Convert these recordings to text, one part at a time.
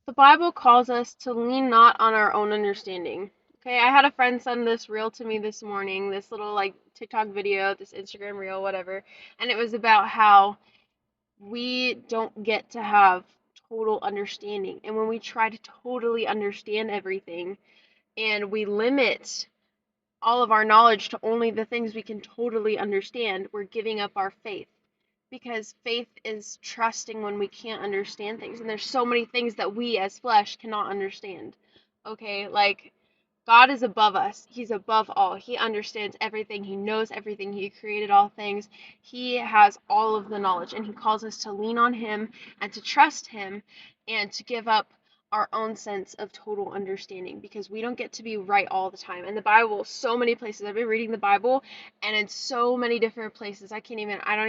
The Bible calls us to lean not on our own understanding. Okay, I had a friend send this reel to me this morning, this little like TikTok video, this Instagram reel, whatever, and it was about how we don't get to have total understanding. And when we try to totally understand everything and we limit all of our knowledge to only the things we can totally understand, we're giving up our faith. Because faith is trusting when we can't understand things. And there's so many things that we as flesh cannot understand. Okay, like God is above us. He's above all. He understands everything. He knows everything. He created all things. He has all of the knowledge. And He calls us to lean on Him and to trust Him and to give up our own sense of total understanding because we don't get to be right all the time. And the Bible, so many places. I've been reading the Bible and in so many different places. I don't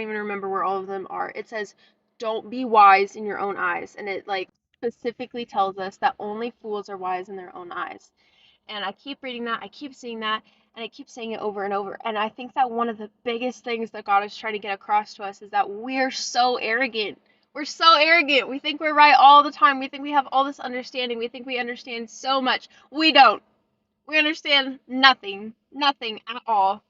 even remember where all of them are. It says, don't be wise in your own eyes. And it like specifically tells us that only fools are wise in their own eyes. And I keep reading that, I keep seeing that, and I keep saying it over and over. And I think that one of the biggest things that God is trying to get across to us is that we're so arrogant. We're so arrogant. We think we're right all the time. We think we have all this understanding. We think we understand so much. We don't. We understand nothing. Nothing at all.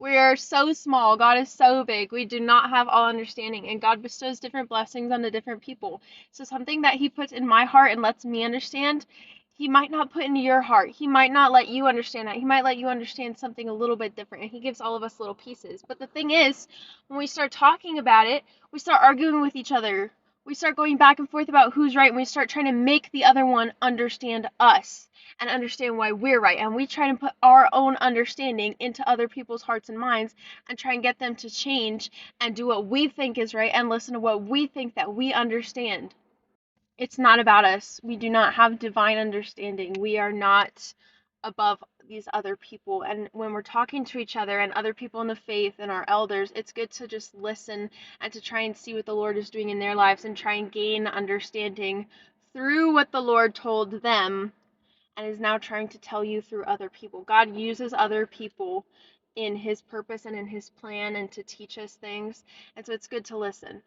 We are so small. God is so big. We do not have all understanding. And God bestows different blessings on the different people. So something that He puts in my heart and lets me understand, He might not put into your heart. He might not let you understand that. He might let you understand something a little bit different. And He gives all of us little pieces. But the thing is, when we start talking about it, we start arguing with each other. We start going back and forth about who's right. And we start trying to make the other one understand us and understand why we're right. And we try to put our own understanding into other people's hearts and minds and try and get them to change and do what we think is right and listen to what we think that we understand. It's not about us. We do not have divine understanding. We are not above these other people. And when we're talking to each other and other people in the faith and our elders, it's good to just listen and to try and see what the Lord is doing in their lives and try and gain understanding through what the Lord told them and is now trying to tell you through other people. God uses other people in His purpose and in His plan and to teach us things. And so it's good to listen.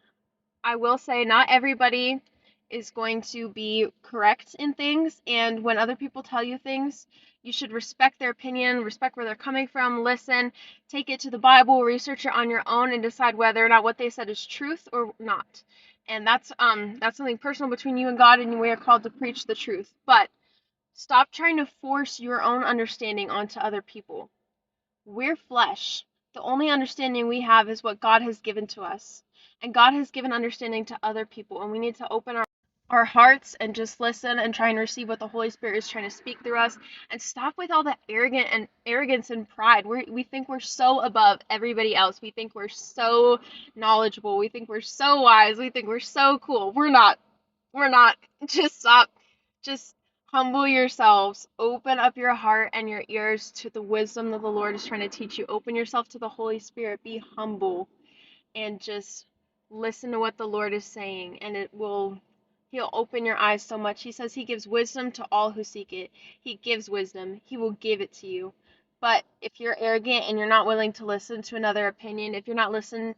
I will say, not everybody is going to be correct in things. And when other people tell you things, you should respect their opinion, respect where they're coming from, listen, take it to the Bible, research it on your own, and decide whether or not what they said is truth or not. And that's something personal between you and God, and we are called to preach the truth. But stop trying to force your own understanding onto other people. We're flesh. The only understanding we have is what God has given to us. And God has given understanding to other people. And we need to open our hearts and just listen and try and receive what the Holy Spirit is trying to speak through us. And stop with all the arrogance and pride. We think we're so above everybody else. We think we're so knowledgeable. We think we're so wise. We think we're so cool. We're not. We're not. Just stop. Just humble yourselves. Open up your heart and your ears to the wisdom that the Lord is trying to teach you. Open yourself to the Holy Spirit. Be humble and just listen to what the Lord is saying, and He'll open your eyes so much. He says He gives wisdom to all who seek it. He gives wisdom. He will give it to you. But if you're arrogant and you're not willing to listen to another opinion, if you're not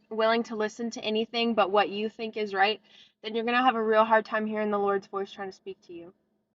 willing to listen to anything but what you think is right, then you're going to have a real hard time hearing the Lord's voice trying to speak to you.